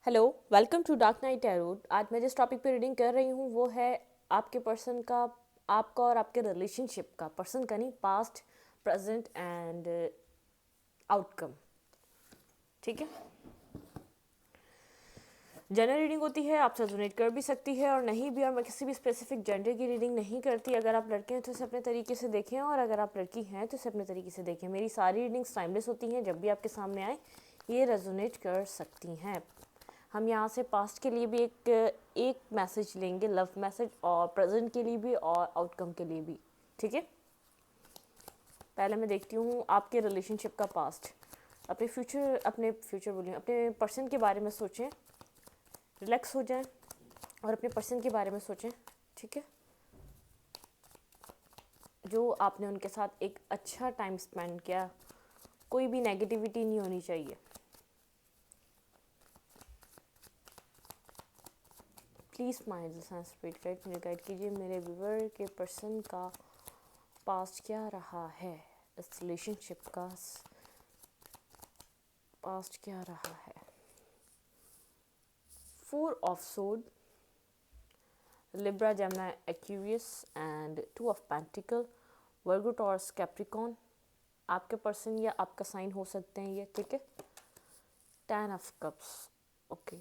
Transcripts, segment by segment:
Hello, welcome to dark night tarot. आज मैं जिस टॉपिक पे रीडिंग कर रही हूँ वो है आपके पर्सन का, आपका और आपके रिलेशनशिप का, पर्सन का नहीं, पास्ट, प्रेजेंट एंड आउटकम। ठीक है, जनरल रीडिंग होती है, आप रेजोनेट कर भी सकती है और नहीं भी, और मैं किसी भी स्पेसिफिक जेंडर की रीडिंग नहीं करती। अगर आप लड़के हैं तो इसे अपने तरीके से देखें, और अगर आप लड़की हैं तो इसे अपने तरीके से देखें। मेरी सारी रीडिंग्स टाइमलेस होती हैं, जब भी आपके सामने आए ये रेजोनेट कर सकती हैं। हम यहाँ से पास्ट के लिए भी एक मैसेज लेंगे, लव मैसेज, और प्रेजेंट के लिए भी और आउटकम के लिए भी। ठीक है, पहले मैं देखती हूँ आपके रिलेशनशिप का पास्ट। अपने फ्यूचर बोलिए, अपने पर्सन के बारे में सोचें, रिलैक्स हो जाएं और अपने पर्सन के बारे में सोचें। ठीक है, जो आपने उनके साथ एक अच्छा टाइम स्पेंड किया, कोई भी नेगेटिविटी नहीं होनी चाहिए। प्लीज़ माय स्पिरिट गाइड मुझे गाइड कीजिए, मेरे व्यूअर के पर्सन का पास्ट क्या रहा है, इस रिलेशनशिप का पास्ट क्या रहा है। 4 ऑफ सोड, Libra, Gemini, Aquarius and 2 of pentacle, Virgo, taurus, Capricorn. आपके पर्सन या आपका साइन हो सकते हैं ये। ठीक है, 10 of cups, okay,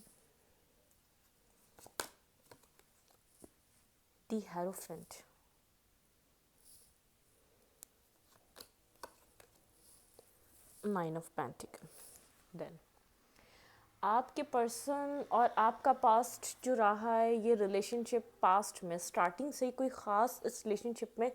the hierophant, 9 of pentacle. Then आपके पर्सन और आपका पास्ट जो रहा है, ये रिलेशनशिप पास्ट में स्टार्टिंग से ही कोई ख़ास इस रिलेशनशिप में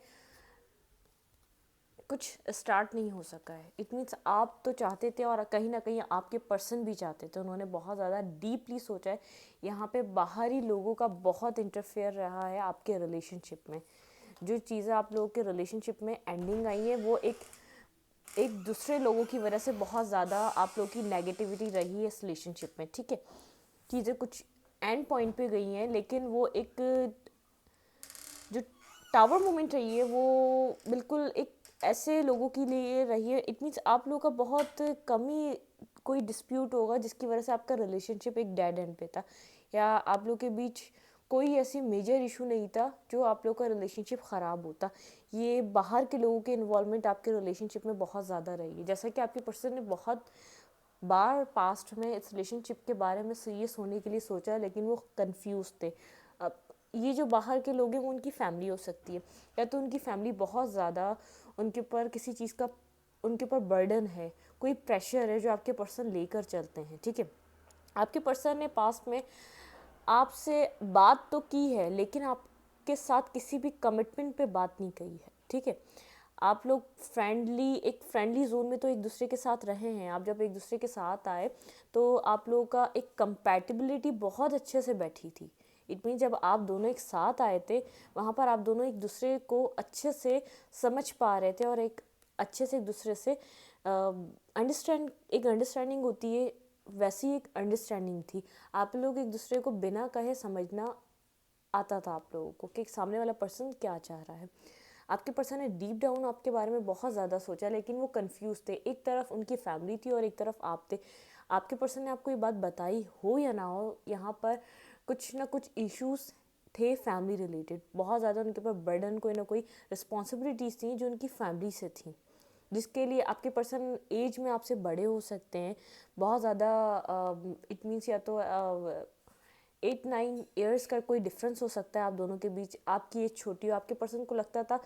कुछ स्टार्ट नहीं हो सका है। इट मीन्स आप तो चाहते थे और कहीं ना कहीं आपके पर्सन भी चाहते थे, उन्होंने बहुत ज़्यादा डीपली सोचा है। यहाँ पे बाहरी लोगों का बहुत इंटरफेयर रहा है आपके रिलेशनशिप में। जो चीज़ें आप लोगों के रिलेशनशिप में एंडिंग आई है वो एक एक दूसरे लोगों की वजह से बहुत ज़्यादा आप लोगों की नेगेटिविटी रही है इस रिलेशनशिप में। ठीक है, चीज़ें कुछ एंड पॉइंट पे गई हैं, लेकिन वो एक जो टावर मोमेंट रही है वो बिल्कुल एक ऐसे लोगों के लिए रही है। इट मीन्स आप लोगों का बहुत कम ही कोई डिस्प्यूट होगा जिसकी वजह से आपका रिलेशनशिप एक डेड एंड पे था, या आप लोग के बीच कोई ऐसी मेजर इशू नहीं था जो आप लोग का रिलेशनशिप ख़राब होता। ये बाहर के लोगों के इन्वॉल्वमेंट आपके रिलेशनशिप में बहुत ज़्यादा रही है। जैसा कि आपके पर्सन ने बहुत बार पास्ट में इस रिलेशनशिप के बारे में सीरियस होने के लिए सोचा है, लेकिन वो कंफ्यूज थे। अब ये जो बाहर के लोग हैं वो उनकी फैमिली हो सकती है, या तो उनकी फैमिली बहुत ज़्यादा उनके ऊपर किसी चीज़ का उनके ऊपर बर्डन है, कोई प्रेशर है जो आपके पर्सन लेकर चलते हैं। ठीक है, आपके पर्सन ने पास्ट में आपसे बात तो की है, लेकिन आपके साथ किसी भी कमिटमेंट पे बात नहीं कही है। ठीक है, आप लोग एक फ्रेंडली जोन में तो एक दूसरे के साथ रहे हैं। आप जब एक दूसरे के साथ आए तो आप लोगों का एक कंपैटिबिलिटी बहुत अच्छे से बैठी थी। इट मीन जब आप दोनों एक साथ आए थे, वहाँ पर आप दोनों एक दूसरे को अच्छे से समझ पा रहे थे, और एक अच्छे से एक दूसरे से अंडरस्टैंडिंग होती है, वैसी एक अंडरस्टैंडिंग थी। आप लोग एक दूसरे को बिना कहे समझना आता था आप लोगों को कि सामने वाला पर्सन क्या चाह रहा है। आपके पर्सन ने डीप डाउन आपके बारे में बहुत ज़्यादा सोचा, लेकिन वो कंफ्यूज थे। एक तरफ उनकी फैमिली थी और एक तरफ आप थे। आपके पर्सन ने आपको ये बात बताई हो या ना हो, यहाँ पर कुछ ना कुछ इश्यूज थे फैमिली रिलेटेड। बहुत ज़्यादा उनके ऊपर बर्डन, कोई ना कोई रिस्पॉन्सिबिलिटीज़ थी जो उनकी फैमिली से थी, जिसके लिए आपके पर्सन एज में आपसे बड़े हो सकते हैं बहुत ज़्यादा। इट मीन्स या तो 8-9 ईयर्स का कोई डिफरेंस हो सकता है आप दोनों के बीच। आपकी एज छोटी हो, आपके पर्सन को लगता था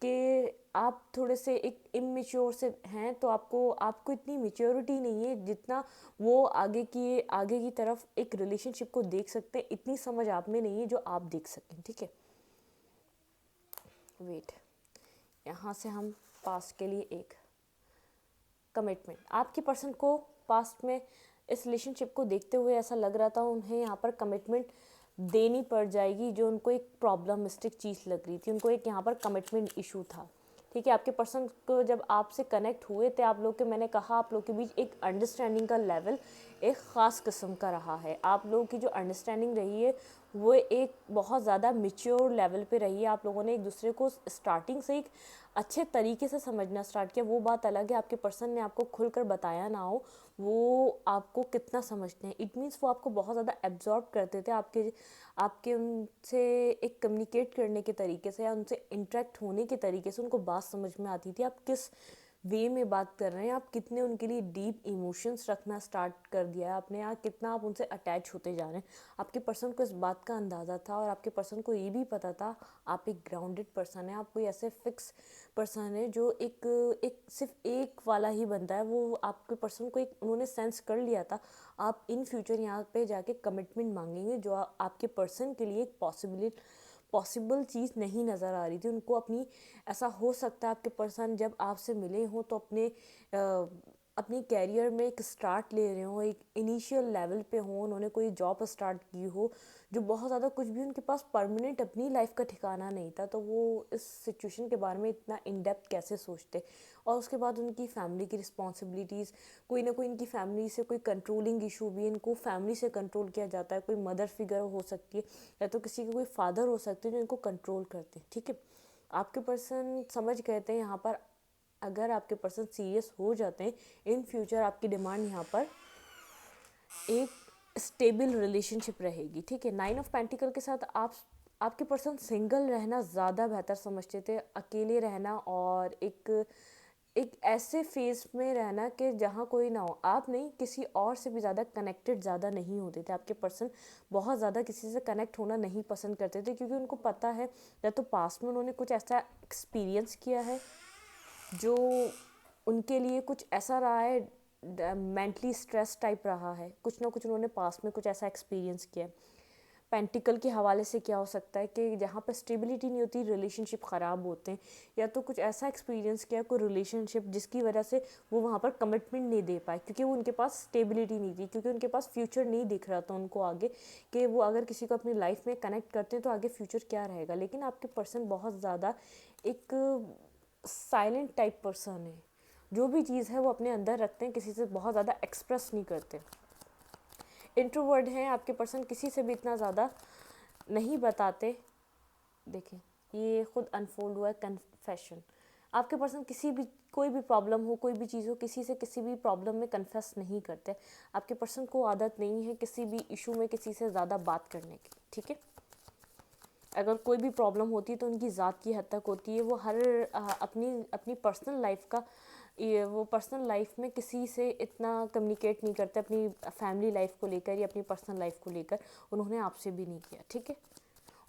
कि आप थोड़े से एक इमेच्योर से हैं, तो आपको इतनी मेच्योरिटी नहीं है जितना वो आगे की तरफ एक रिलेशनशिप को देख सकते हैं। इतनी समझ आप में नहीं है जो आप देख सकें। ठीक है, वेट, यहाँ से हम पास्ट के लिए एक कमिटमेंट, आपके पर्सन को पास्ट में इस रिलेशनशिप को देखते हुए ऐसा लग रहा था उन्हें यहाँ पर कमिटमेंट देनी पड़ जाएगी, जो उनको एक प्रॉब्लमिस्टिक चीज़ लग रही थी। उनको एक यहाँ पर कमिटमेंट इशू था। ठीक है, आपके पर्सन को जब आपसे कनेक्ट हुए थे, आप लोग के, मैंने कहा आप लोग के बीच एक अंडरस्टैंडिंग का लेवल एक ख़ास किस्म का रहा है। आप लोगों की जो अंडरस्टैंडिंग रही है वो एक बहुत ज़्यादा मैच्योर लेवल पे रही है। आप लोगों ने एक दूसरे को स्टार्टिंग से एक अच्छे तरीके से समझना स्टार्ट किया। वो बात अलग है आपके पर्सन ने आपको खुलकर बताया ना हो वो आपको कितना समझते हैं। इट मीन्स वो आपको बहुत ज़्यादा एब्जॉर्ब करते थे आपके आपके उनसे एक कम्युनिकेट करने के तरीके से या उनसे इंटरेक्ट होने के तरीके से उनको बात समझ में आती थी। आप किस वे में बात कर रहे हैं, आप कितने उनके लिए डीप इमोशंस रखना स्टार्ट कर दिया है आपने, या कितना आप उनसे अटैच होते जा रहे हैं। आपके पर्सन को इस बात का अंदाज़ा था और आपके पर्सन को ये भी पता था आप एक ग्राउंडेड पर्सन है। आप कोई ऐसे फिक्स पर्सन है जो एक एक सिर्फ एक वाला ही बनता है। वो आपके पर्सन को एक उन्होंने सेंस कर लिया था आप इन फ्यूचर यहाँ पे जाके कमिटमेंट मांगेंगे जो आपके पर्सन के लिए एक पॉसिबल चीज़ नहीं नज़र आ रही थी उनको। अपनी ऐसा हो सकता है आपके पर्सन जब आपसे मिले हों तो अपनी कैरियर में एक स्टार्ट ले रहे हों, एक इनिशियल लेवल पे हों, उन्होंने कोई जॉब स्टार्ट की हो जो बहुत ज़्यादा कुछ भी उनके पास परमानेंट अपनी लाइफ का ठिकाना नहीं था। तो वो इस सिचुएशन के बारे में इतना इन डेप्थ कैसे सोचते। और उसके बाद उनकी फैमिली की रिस्पॉन्सिबिलिटीज़, कोई ना कोई इनकी फैमिली से कोई कंट्रोलिंग इशू भी, इनको फैमिली से कंट्रोल किया जाता है। कोई मदर फिगर हो सकती है या तो किसी के कोई फादर हो सकते हैं जो इनको कंट्रोल करते हैं। ठीक है, आपके पर्सन समझ गए थे यहाँ पर। अगर आपके पर्सन सीरियस हो जाते हैं इन फ्यूचर आपकी डिमांड यहाँ पर एक स्टेबल रिलेशनशिप रहेगी। ठीक है, 9 ऑफ पेंटिकल के साथ आपके पर्सन सिंगल रहना ज़्यादा बेहतर समझते थे, अकेले रहना और एक ऐसे फेज में रहना कि जहाँ कोई ना हो। आप नहीं, किसी और से भी ज़्यादा कनेक्टेड ज़्यादा नहीं होते थे। आपके पर्सन बहुत ज़्यादा किसी से कनेक्ट होना नहीं पसंद करते थे क्योंकि उनको पता है या तो पास्ट में उन्होंने कुछ ऐसा एक्सपीरियंस किया है जो उनके लिए कुछ ऐसा रहा है, मेंटली स्ट्रेस टाइप रहा है, कुछ ना कुछ उन्होंने पास्ट में कुछ ऐसा एक्सपीरियंस किया है। पेंटिकल के हवाले से क्या हो सकता है कि जहाँ पर स्टेबिलिटी नहीं होती रिलेशनशिप ख़राब होते हैं, या तो कुछ ऐसा एक्सपीरियंस किया कोई रिलेशनशिप जिसकी वजह से वो वहाँ पर कमिटमेंट नहीं दे पाए क्योंकि वो उनके पास स्टेबिलिटी नहीं थी, क्योंकि उनके पास फ्यूचर नहीं दिख रहा था उनको आगे कि वो अगर किसी को अपनी लाइफ में कनेक्ट करते हैं तो आगे फ्यूचर क्या रहेगा। लेकिन आपके पर्सन बहुत ज़्यादा एक साइलेंट टाइप पर्सन है, जो भी चीज़ है वो अपने अंदर रखते हैं, किसी से बहुत ज़्यादा एक्सप्रेस नहीं करते। इंट्रोवर्ट हैं आपके पर्सन, किसी से भी इतना ज़्यादा नहीं बताते। देखें ये खुद अनफोल्ड हुआ है कन्फेशन। आपके पर्सन किसी भी कोई भी प्रॉब्लम हो, कोई भी चीज़ हो, किसी से किसी भी प्रॉब्लम में कन्फेस नहीं करते। आपके पर्सन को आदत नहीं है किसी भी इशू में किसी से ज़्यादा बात करने की। ठीक है, अगर कोई भी प्रॉब्लम होती है तो उनकी ज़ात की हद तक होती है। वो हर अपनी अपनी पर्सनल लाइफ का वो पर्सनल लाइफ में किसी से इतना कम्युनिकेट नहीं करते अपनी फैमिली लाइफ को लेकर या अपनी पर्सनल लाइफ को लेकर। उन्होंने आपसे भी नहीं किया। ठीक है,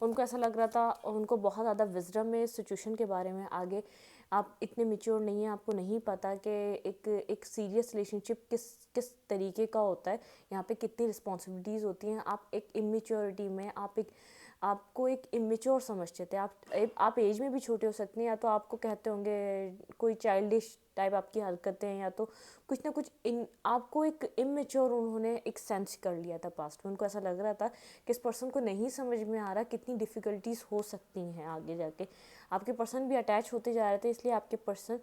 उनको ऐसा लग रहा था और उनको बहुत ज़्यादा विजडम है इस सिचुएशन के बारे में। आगे आप इतने मैच्योर नहीं हैं, आपको नहीं पता कि एक सीरियस रिलेशनशिप किस किस तरीके का होता है, यहाँ पे कितनी रिस्पॉन्सिबिलिटीज़ होती हैं। आप एक इमेच्योरिटी में आपको एक इमेच्योर समझते थे। आप एज में भी छोटे हो सकते हैं, या तो आपको कहते होंगे कोई चाइल्डिश टाइप आपकी हरकतें हैं, या तो कुछ ना कुछ आपको एक इमेच्योर उन्होंने एक सेंस कर लिया था पास्ट में। उनको ऐसा लग रहा था कि इस पर्सन को नहीं समझ में आ रहा कितनी डिफ़िकल्टीज़ हो सकती हैं आगे जाके। आपके पर्सन भी अटैच होते जा रहे थे, इसलिए आपके पर्सन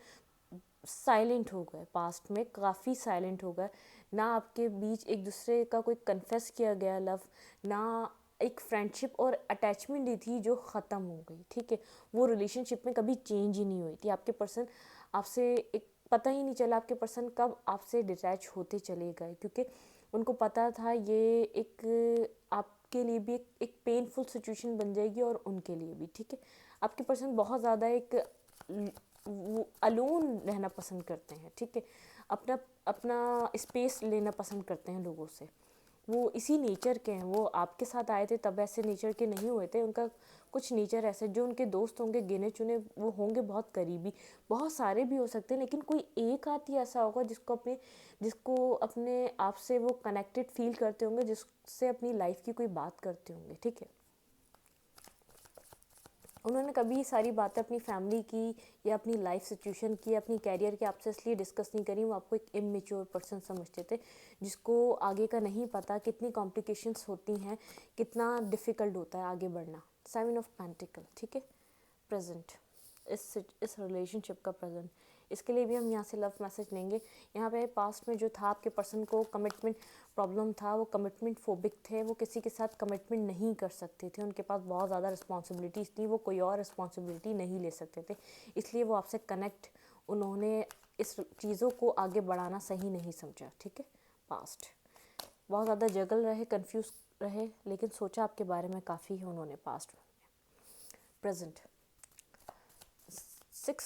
साइलेंट हो गए, पास्ट में काफ़ी साइलेंट हो गए। ना आपके बीच एक दूसरे का कोई कन्फेस किया गया लव, ना एक फ्रेंडशिप और अटैचमेंट ही थी जो ख़त्म हो गई। ठीक है, वो रिलेशनशिप में कभी चेंज ही नहीं हुई थी। आपके पर्सन आपसे एक पता ही नहीं चला आपके पर्सन कब आपसे डिटैच होते चले गए, क्योंकि उनको पता था ये एक आपके लिए भी एक पेनफुल सिचुएशन बन जाएगी और उनके लिए भी। ठीक है, आपके पर्सन बहुत ज़्यादा एक वो अलोन रहना पसंद करते हैं। ठीक है, अपना अपना स्पेस लेना पसंद करते हैं लोगों से। वो इसी नेचर के हैं, वो आपके साथ आए थे तब ऐसे नेचर के नहीं हुए थे। उनका कुछ नेचर ऐसे, जो उनके दोस्त होंगे गिने चुने वो होंगे बहुत करीबी, बहुत सारे भी हो सकते हैं, लेकिन कोई एक आध ही ऐसा होगा जिसको अपने आप से वो कनेक्टेड फील करते होंगे, जिससे अपनी लाइफ की कोई बात करते होंगे। ठीक है, उन्होंने कभी सारी बातें अपनी फैमिली की या अपनी लाइफ सिचुएशन की, अपनी कैरियर की आपसे इसलिए डिस्कस नहीं करी। वो आपको एक इमेच्योर पर्सन समझते थे जिसको आगे का नहीं पता, कितनी कॉम्प्लिकेशंस होती हैं, कितना डिफ़िकल्ट होता है आगे बढ़ना। 7 ऑफ पेंटिकल। ठीक है, प्रेजेंट, इस रिलेशनशिप का प्रेजेंट, इसके लिए भी हम यहाँ से लव मैसेज लेंगे। यहाँ पे पास्ट में जो था आपके पर्सन को कमिटमेंट प्रॉब्लम था, वो कमिटमेंट फोबिक थे, वो किसी के साथ कमिटमेंट नहीं कर सकते थे, उनके पास बहुत ज़्यादा रिस्पॉन्सिबिलिटीज़ थी, वो कोई और रिस्पॉन्सिबिलिटी नहीं ले सकते थे, इसलिए वो आपसे कनेक्ट उन्होंने इस चीज़ों को आगे बढ़ाना सही नहीं समझा। ठीक है, पास्ट बहुत ज़्यादा जगल रहे, कंफ्यूज रहे, लेकिन सोचा आपके बारे में काफ़ी है उन्होंने पास्ट में। Present 6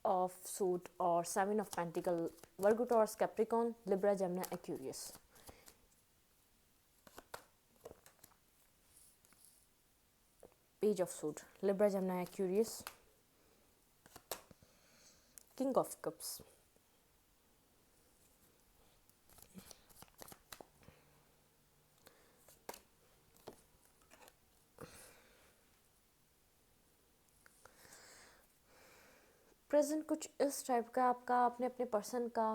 of suit or 7 of pentacle, Virgo, Taurus, Capricorn, Libra, Gemini, Aquarius. Page of suit, Libra, Gemini, Aquarius. King of cups, present कुछ इस टाइप का आपका, आपने अपने पर्सन का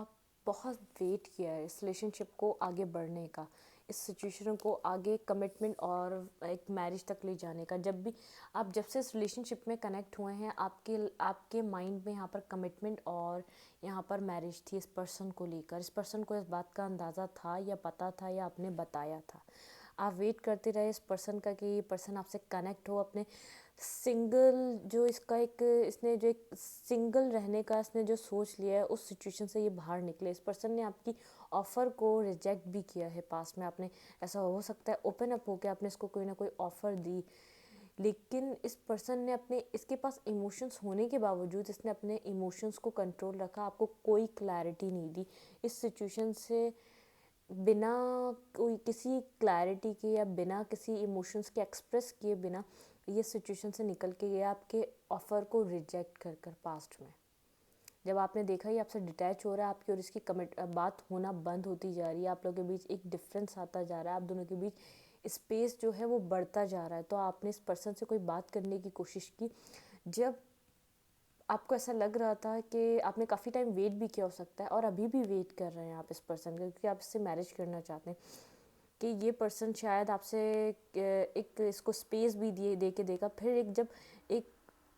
बहुत वेट किया है इस रिलेशनशिप को आगे बढ़ने का, इस सिचुएशन को आगे कमिटमेंट और एक मैरिज तक ले जाने का। जब से इस रिलेशनशिप में कनेक्ट हुए हैं, आपके माइंड में यहाँ पर कमिटमेंट और यहाँ पर मैरिज थी इस पर्सन को लेकर। इस पर्सन को इस बात का अंदाज़ा था या पता था या आपने बताया था। आप वेट करते रहे इस पर्सन का कि ये पर्सन आपसे कनेक्ट हो, अपने सिंगल जो इसका एक इसने जो एक सिंगल रहने का इसने जो सोच लिया है, उस सिचुएशन से ये बाहर निकले। इस पर्सन ने आपकी ऑफ़र को रिजेक्ट भी किया है पास्ट में। आपने ऐसा हो सकता है ओपन अप होकर आपने इसको कोई ना कोई ऑफ़र दी, लेकिन इस पर्सन ने अपने इसके पास इमोशंस होने के बावजूद इसने अपने इमोशंस को कंट्रोल रखा, आपको कोई क्लैरिटी नहीं दी। इस सिचुएशन से बिना कोई किसी क्लैरिटी के या बिना किसी इमोशंस के एक्सप्रेस किए बिना ये सिचुएशन से निकल के गया, आपके ऑफ़र को रिजेक्ट कर कर पास्ट में। जब आपने देखा ये आपसे डिटैच हो रहा है, आपकी और इसकी बात होना बंद होती जा रही है, आप लोगों के बीच एक डिफरेंस आता जा रहा है, आप दोनों के बीच स्पेस जो है वो बढ़ता जा रहा है, तो आपने इस पर्सन से कोई बात करने की कोशिश की। जब आपको ऐसा लग रहा था कि आपने काफ़ी टाइम वेट भी किया हो सकता है और अभी भी वेट कर रहे हैं आप इस पर्सन का, क्योंकि आप इससे मैरिज करना चाहते हैं, कि ये पर्सन शायद आपसे एक इसको स्पेस भी दे के देगा। फिर जब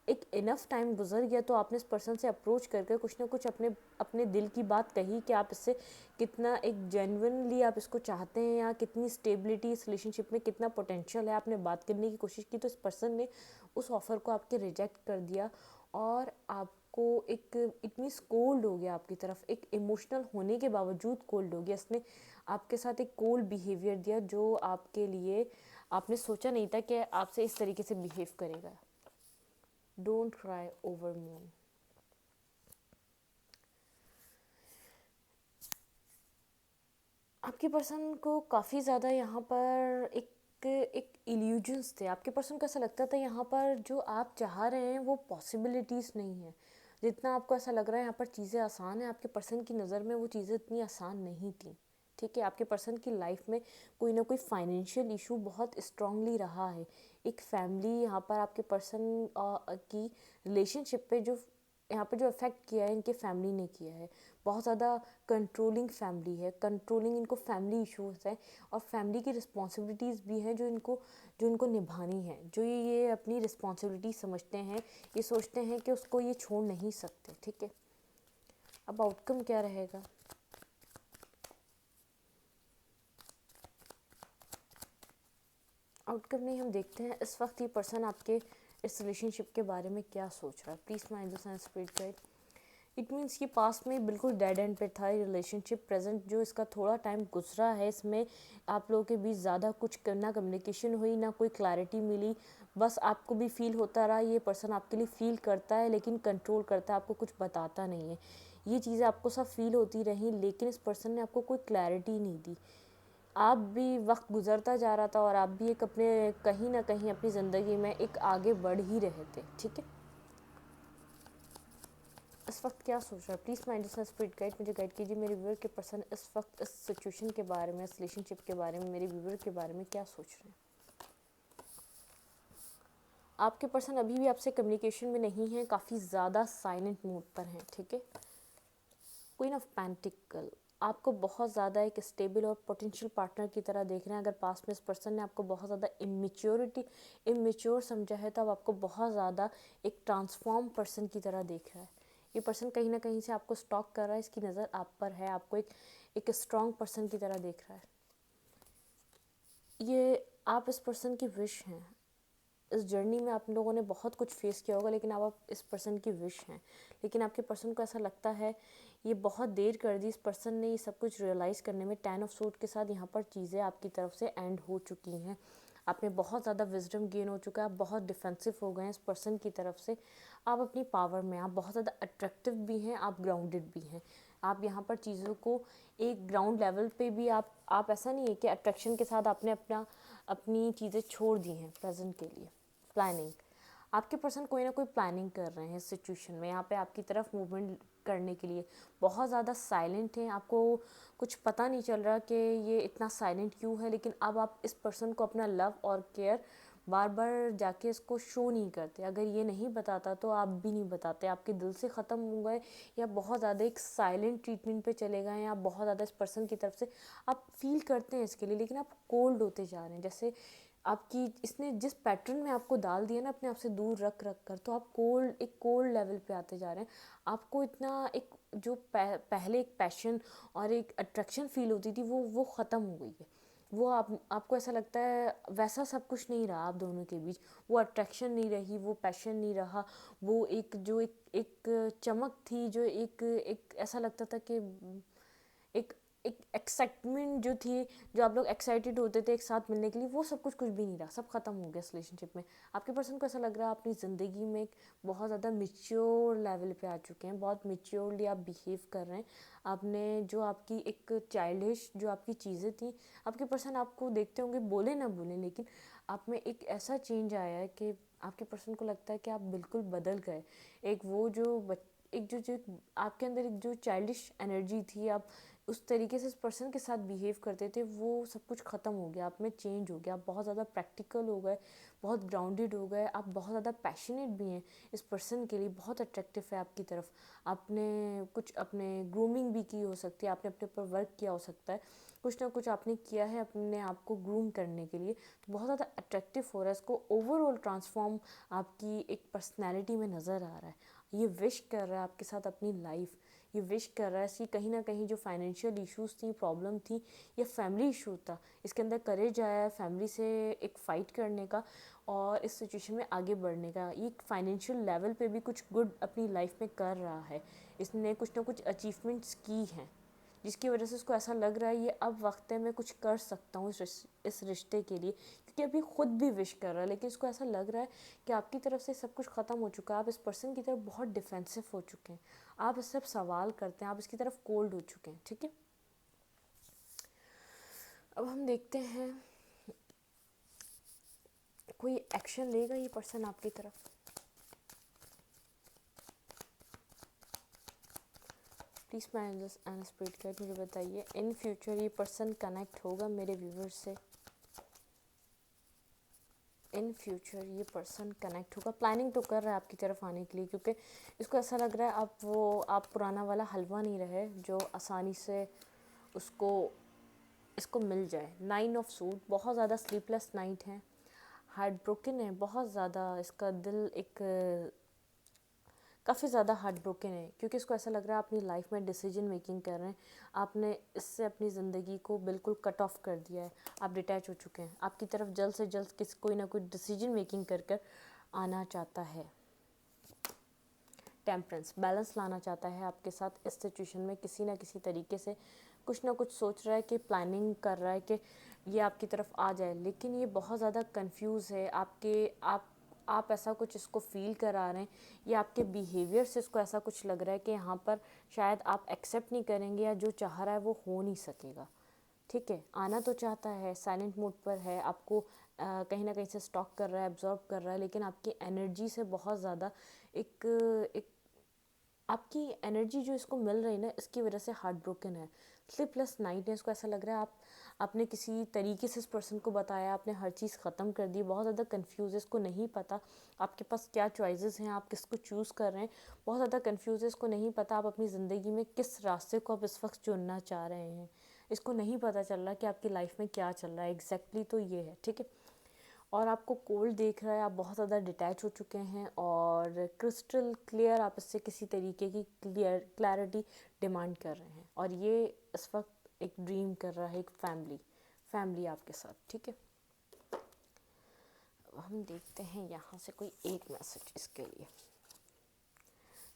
एक इनफ टाइम गुजर गया तो आपने इस पर्सन से अप्रोच करके कुछ ना कुछ अपने दिल की बात कही कि आप इससे कितना एक जेन्युइनली आप इसको चाहते हैं या कितनी स्टेबिलिटी इस रिलेशनशिप में, कितना पोटेंशियल है, आपने बात करने की कोशिश की। तो इस पर्सन ने उस ऑफ़र को आपके रिजेक्ट कर दिया और आपको एक इट मीन्स कोल्ड हो गया आपकी तरफ, एक इमोशनल होने के बावजूद कोल्ड हो गया। इसने आपके साथ एक कोल्ड बिहेवियर दिया जो आपके लिए आपने सोचा नहीं था कि आपसे इस तरीके से बिहेव करेगा। Don't cry over moon. आपके पर्सन को काफ़ी ज़्यादा यहाँ पर एक इल्यूजन्स थे। आपके पर्सन को ऐसा लगता था यहाँ पर जो आप चाह रहे हैं वो पॉसिबिलिटीज़ नहीं है। जितना आपको ऐसा लग रहा है यहाँ पर चीज़ें आसान हैं, आपके पर्सन की नज़र में वो चीज़ें इतनी आसान नहीं थी। ठीक है, आपके पर्सन की लाइफ में कोई ना कोई फाइनेंशियल इशू बहुत स्ट्रांगली रहा है। एक फैमिली यहाँ पर आपके पर्सन की रिलेशनशिप पे जो यहाँ पे जो इफ़ेक्ट किया है इनके फैमिली ने किया है। बहुत ज़्यादा कंट्रोलिंग फैमिली है, कंट्रोलिंग इनको फैमिली इश्यूज़ है और फैमिली की रिस्पॉन्सिबिलिटीज़ भी हैं जो इनको निभानी है, जो ये अपनी रिस्पॉन्सिबिलिटी समझते हैं, ये सोचते हैं कि उसको ये छोड़ नहीं सकते। ठीक है, अब आउटकम क्या रहेगा? आउटकम नहीं, हम देखते हैं इस वक्त ये पर्सन आपके इस रिलेशनशिप के बारे में क्या सोच रहा है। Please mind the sign spirit guide. It means कि पास्ट में बिल्कुल डेड एंड पे था ये रिलेशनशिप। प्रेजेंट जो इसका थोड़ा टाइम गुजरा है, इसमें आप लोगों के बीच ज़्यादा कुछ ना कम्युनिकेशन हुई, ना कोई क्लैरिटी मिली। बस आपको भी फील होता रहा ये पर्सन आपके लिए फ़ील करता है लेकिन कंट्रोल करता है, आपको कुछ बताता नहीं है। ये चीज़ें आपको सब फील होती रही, लेकिन इस पर्सन ने आपको कोई क्लैरिटी नहीं दी। आप भी वक्त गुजरता जा रहा था और आप भी एक अपने कहीं ना कहीं अपनी ज़िंदगी में एक आगे बढ़ ही रहे थे। ठीक है, इस वक्त क्या सोच रहा है? Please mind the spirit guide, मुझे गाइड कीजिए। मेरे व्यूअर के पर्सन इस वक्त इस सिचुएशन के बारे में, इस रिलेशनशिप के बारे में, मेरे व्यूअर के बारे में क्या सोच रहे हैं? आपके पर्सन अभी भी आपसे कम्युनिकेशन में नहीं है, काफ़ी ज़्यादा साइलेंट मोड पर हैं। ठीक है, क्वीन ऑफ पेंटिकल आपको बहुत ज़्यादा एक स्टेबल और पोटेंशियल पार्टनर की तरह देख रहे हैं। अगर पास्ट में इस पर्सन ने आपको बहुत ज़्यादा इमेच्योर समझा है, तो अब आपको बहुत ज़्यादा एक ट्रांसफॉर्म पर्सन की तरह देख रहा है। ये पर्सन कहीं ना कहीं से आपको स्टॉक कर रहा है, इसकी नज़र आप पर है, आपको एक स्ट्रॉन्ग पर्सन की तरह देख रहा है। ये आप इस पर्सन की विश हैं। इस जर्नी में आप लोगों ने बहुत कुछ फेस किया होगा, लेकिन अब आप इस पर्सन की विश हैं। लेकिन आपके पर्सन को ऐसा लगता है ये बहुत देर कर दी, इस पर्सन ने ये सब कुछ रियलाइज़ करने में। 10 ऑफ सूट के साथ यहाँ पर चीज़ें आपकी तरफ से एंड हो चुकी हैं। आप में बहुत ज़्यादा विजडम गेन हो चुका है, आप बहुत डिफेंसिव हो गए हैं इस पर्सन की तरफ से। आप अपनी पावर में, आप बहुत ज़्यादा अट्रैक्टिव भी हैं, आप ग्राउंडेड भी हैं। आप यहाँ पर चीज़ों को एक ग्राउंड लेवल पे भी आप ऐसा नहीं है कि अट्रैक्शन के साथ आपने अपनी चीज़ें छोड़ दी हैं प्रेजेंट के लिए। प्लानिंग, आपके पर्सन कोई ना कोई प्लानिंग कर रहे हैं इस सिचुएशन में। यहाँ पे आपकी तरफ मूवमेंट करने के लिए बहुत ज़्यादा साइलेंट हैं, आपको कुछ पता नहीं चल रहा कि ये इतना साइलेंट क्यों है। लेकिन अब आप इस पर्सन को अपना लव और केयर बार बार जाके इसको शो नहीं करते। अगर ये नहीं बताता तो आप भी नहीं बताते, आपके दिल से ख़त्म हो गए या बहुत ज़्यादा एक साइलेंट ट्रीटमेंट पे चले गए, या बहुत ज़्यादा इस पर्सन की तरफ से आप फील करते हैं इसके लिए, लेकिन आप कोल्ड होते जा रहे हैं। जैसे आपकी इसने जिस पैटर्न में आपको डाल दिया ना अपने आप से दूर रख रख कर, तो आप एक कोल्ड लेवल पे आते जा रहे हैं। आपको इतना एक जो पहले एक पैशन और एक अट्रैक्शन फील होती थी वो ख़त्म हो गई है। वो आपको ऐसा लगता है वैसा सब कुछ नहीं रहा आप दोनों के बीच। वो अट्रैक्शन नहीं रही, वो पैशन नहीं रहा, वो एक चमक थी, जो एक ऐसा लगता था कि एक एक एक्साइटमेंट जो थी, जो आप लोग एक्साइटेड होते थे एक साथ मिलने के लिए, वो सब कुछ भी नहीं रहा, सब ख़त्म हो गया इस रिलेशनशिप में। आपके पर्सन को ऐसा लग रहा है अपनी ज़िंदगी में एक बहुत ज़्यादा मेच्योर लेवल पे आ चुके हैं, बहुत मेच्योरली आप बिहेव कर रहे हैं। आपने जो आपकी एक चाइल्डिश जो आपकी चीज़ें थी, आपके पर्सन आपको देखते होंगे, बोले ना बोले, लेकिन आप में एक ऐसा चेंज आया है कि आपके पर्सन को लगता है कि आप बिल्कुल बदल गए। एक वो जो एक जो आपके अंदर एक जो चाइल्डिश एनर्जी थी, आप उस तरीके से इस पर्सन के साथ बिहेव करते थे, वो सब कुछ ख़त्म हो गया, आप में चेंज हो गया। आप बहुत ज़्यादा प्रैक्टिकल हो गए, बहुत ग्राउंडेड हो गए, आप बहुत ज़्यादा पैशनेट भी हैं इस पर्सन के लिए, बहुत अट्रैक्टिव है आपकी तरफ। आपने कुछ अपने ग्रूमिंग भी की हो सकती है, आपने अपने ऊपर वर्क किया हो सकता है, कुछ ना कुछ आपने किया है अपने आप को ग्रूम करने के लिए, तो बहुत ज़्यादा अट्रैक्टिव हो रहा है। इसको ओवरऑल ट्रांसफॉर्म आपकी एक पर्सनैलिटी में नज़र आ रहा है। ये विश कर रहा है आपके साथ अपनी लाइफ, ये विश कर रहा है कि कहीं ना कहीं जो फाइनेंशियल इश्यूज थी, प्रॉब्लम थी, या फैमिली इशू था, इसके अंदर करेज आया है फैमिली से एक फ़ाइट करने का और इस सिचुएशन में आगे बढ़ने का। ये फाइनेंशियल लेवल पे भी कुछ गुड अपनी लाइफ में कर रहा है, इसने कुछ ना कुछ अचीवमेंट्स की हैं, जिसकी वजह से उसको ऐसा लग रहा है ये अब वक्त है मैं कुछ कर सकता हूँ इस रिश्ते के लिए। क्योंकि अभी खुद भी विश कर रहा है, लेकिन इसको ऐसा लग रहा है कि आपकी तरफ से सब कुछ ख़त्म हो चुका है, आप इस पर्सन की तरफ बहुत डिफेंसिव हो चुके हैं, आप इससे अब सवाल करते हैं, आप इसकी तरफ कोल्ड हो चुके हैं। ठीक है, अब हम देखते हैं कोई एक्शन लेगा ये पर्सन आपकी तरफ। Please my angels and spirit guide मुझे बताइए, इन फ्यूचर ये पर्सन कनेक्ट होगा मेरे व्यूवर्स से? इन फ्यूचर ये पर्सन कनेक्ट होगा, प्लानिंग तो कर रहा है आपकी तरफ आने के लिए, क्योंकि इसको ऐसा लग रहा है आप पुराना वाला हलवा नहीं रहे जो आसानी से उसको इसको मिल जाए। 9 ऑफ सूट, बहुत ज़्यादा स्लीपलेस नाइट है, हार्ट ब्रोकन है, बहुत ज़्यादा इसका दिल एक काफ़ी ज़्यादा हार्ट ब्रोकन है, क्योंकि इसको ऐसा लग रहा है अपनी लाइफ में डिसीजन मेकिंग कर रहे हैं, आपने इससे अपनी ज़िंदगी को बिल्कुल कट ऑफ कर दिया है, आप डिटैच हो चुके हैं। आपकी तरफ जल्द से जल्द कोई ना कोई डिसीजन मेकिंग कर आना चाहता है। टेम्परेंस, बैलेंस लाना चाहता है आपके साथ इस सिचुएशन में, किसी ना किसी तरीके से कुछ ना कुछ सोच रहा है कि प्लानिंग कर रहा है कि ये आपकी तरफ आ जाए, लेकिन ये बहुत ज़्यादा कंफ्यूज है। आप ऐसा कुछ इसको फील करा रहे हैं, या आपके बिहेवियर से इसको ऐसा कुछ लग रहा है कि यहाँ पर शायद आप एक्सेप्ट नहीं करेंगे, या जो चाह रहा है वो हो नहीं सकेगा। ठीक है, आना तो चाहता है, साइलेंट मोड पर है, आपको कहीं ना कहीं से स्टॉक कर रहा है, एब्जॉर्ब कर रहा है, लेकिन आपकी एनर्जी से बहुत ज़्यादा एक एक आपकी एनर्जी जो इसको मिल रही है ना, इसकी वजह से हार्ट ब्रोकन है, स्लीपलेस नाइट है। इसको ऐसा लग रहा है आपने किसी तरीके से इस पर्सन को बताया, आपने हर चीज़ ख़त्म कर दी, बहुत ज़्यादा कंफ्यूज है, इसको नहीं पता आपके पास क्या चॉइसेस हैं, आप किसको चूज़ कर रहे हैं, बहुत ज़्यादा कंफ्यूज है, इसको नहीं पता आप अपनी ज़िंदगी में किस रास्ते को आप इस वक्त चुनना चाह रहे हैं, इसको नहीं पता चल रहा कि आपकी लाइफ में क्या चल रहा है एग्जैक्टली। तो ये है, ठीक है। और आपको कोल्ड देख रहा है, आप बहुत ज़्यादा डिटैच हो चुके हैं और क्रिस्टल क्लियर आप इससे किसी तरीके की क्लैरिटी डिमांड कर रहे हैं। और ये इस वक्त एक ड्रीम कर रहा है, एक फैमिली आपके साथ, ठीक है। अब हम देखते हैं यहाँ से कोई एक मैसेज इसके लिए।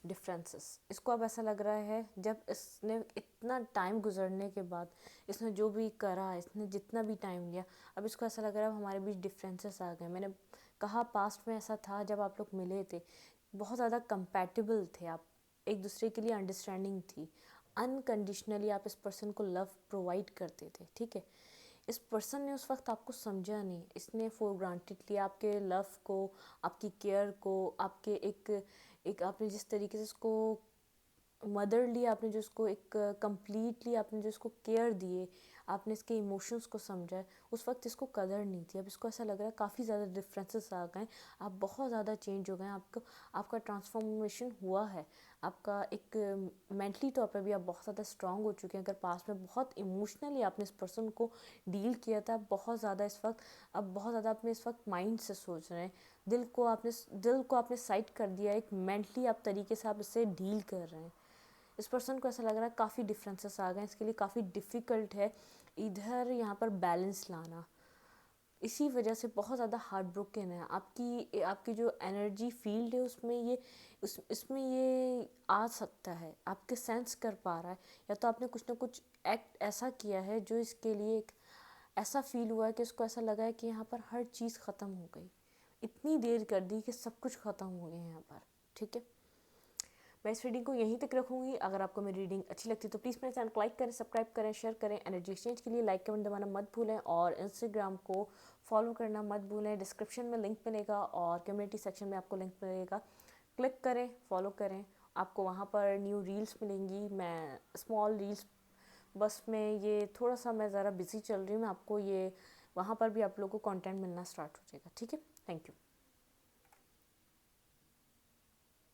डिफरेंसेस, इसको अब ऐसा लग रहा है जब इसने इतना टाइम गुजरने के बाद, इसने जो भी करा, इसने जितना भी टाइम लिया, अब इसको ऐसा लग रहा है अब हमारे बीच डिफरेंसेस आ गए। मैंने कहा पास्ट में ऐसा था जब आप लोग मिले थे, बहुत ज़्यादा कंपैटिबल थे आप, एक दूसरे के लिए अंडरस्टैंडिंग थी, अनकंडीशनली आप इस पर्सन को लव प्रोवाइड करते थे, ठीक है। इस पर्सन ने उस वक्त आपको समझा नहीं, इसने फॉर ग्रांटेड लिया आपके लव को, आपकी केयर को, आपके एक आपने जिस तरीके से उसको मदरली, आपने जो उसको एक कम्प्लीटली आपने जो उसको केयर दिए, आपने इसके इमोशंस को समझा, उस वक्त इसको कदर नहीं थी। अब इसको ऐसा लग रहा है काफ़ी ज़्यादा डिफरेंसेस आ गए, आप बहुत ज़्यादा चेंज हो गए, आपका ट्रांसफॉर्मेशन हुआ है, आपका एक मेंटली तौर पर भी आप बहुत ज़्यादा स्ट्रांग हो चुके हैं। अगर पास में बहुत इमोशनली आपने इस पर्सन को डील किया था, बहुत ज़्यादा इस वक्त अब बहुत ज़्यादा अपने इस वक्त माइंड से सोच रहे हैं, दिल को आपने साइड कर दिया, एक मेंटली आप तरीके से आप इससे डील कर रहे हैं। इस पर्सन को ऐसा लग रहा है काफ़ी डिफरेंसेस आ गए, इसके लिए काफ़ी डिफ़िकल्ट है इधर यहाँ पर बैलेंस लाना। इसी वजह से बहुत ज़्यादा हार्ट ब्रोकन है। आपकी जो एनर्जी फील्ड है इसमें ये आ सकता है, आपके सेंस कर पा रहा है, या तो आपने कुछ ना कुछ एक्ट ऐसा किया है जो इसके लिए एक ऐसा फील हुआ है कि उसको ऐसा लगा है कि यहाँ पर हर चीज़ ख़त्म हो गई, इतनी देर कर दी कि सब कुछ ख़त्म हो गया यहाँ पर, ठीक है। मैं इस रीडिंग को यहीं तक रखूँगी। अगर आपको मेरी रीडिंग अच्छी लगती है तो प्लीज़ मेरे चैनल को लाइक करें, सब्सक्राइब करें, शेयर करें। एनर्जी एक्सचेंज के लिए लाइक कमेंट दबाना मत भूलें और इंस्टाग्राम को फॉलो करना मत भूलें। डिस्क्रिप्शन में लिंक मिलेगा और कम्युनिटी सेक्शन में आपको लिंक मिलेगा, क्लिक करें, फॉलो करें। आपको वहाँ पर न्यू रील्स मिलेंगी, मैं स्मॉल रील्स, बस में ये थोड़ा सा मैं ज़रा बिज़ी चल रही हूँ, मैं आपको ये वहाँ पर भी आप लोगों को कंटेंट मिलना स्टार्ट हो जाएगा, ठीक है। Thank you.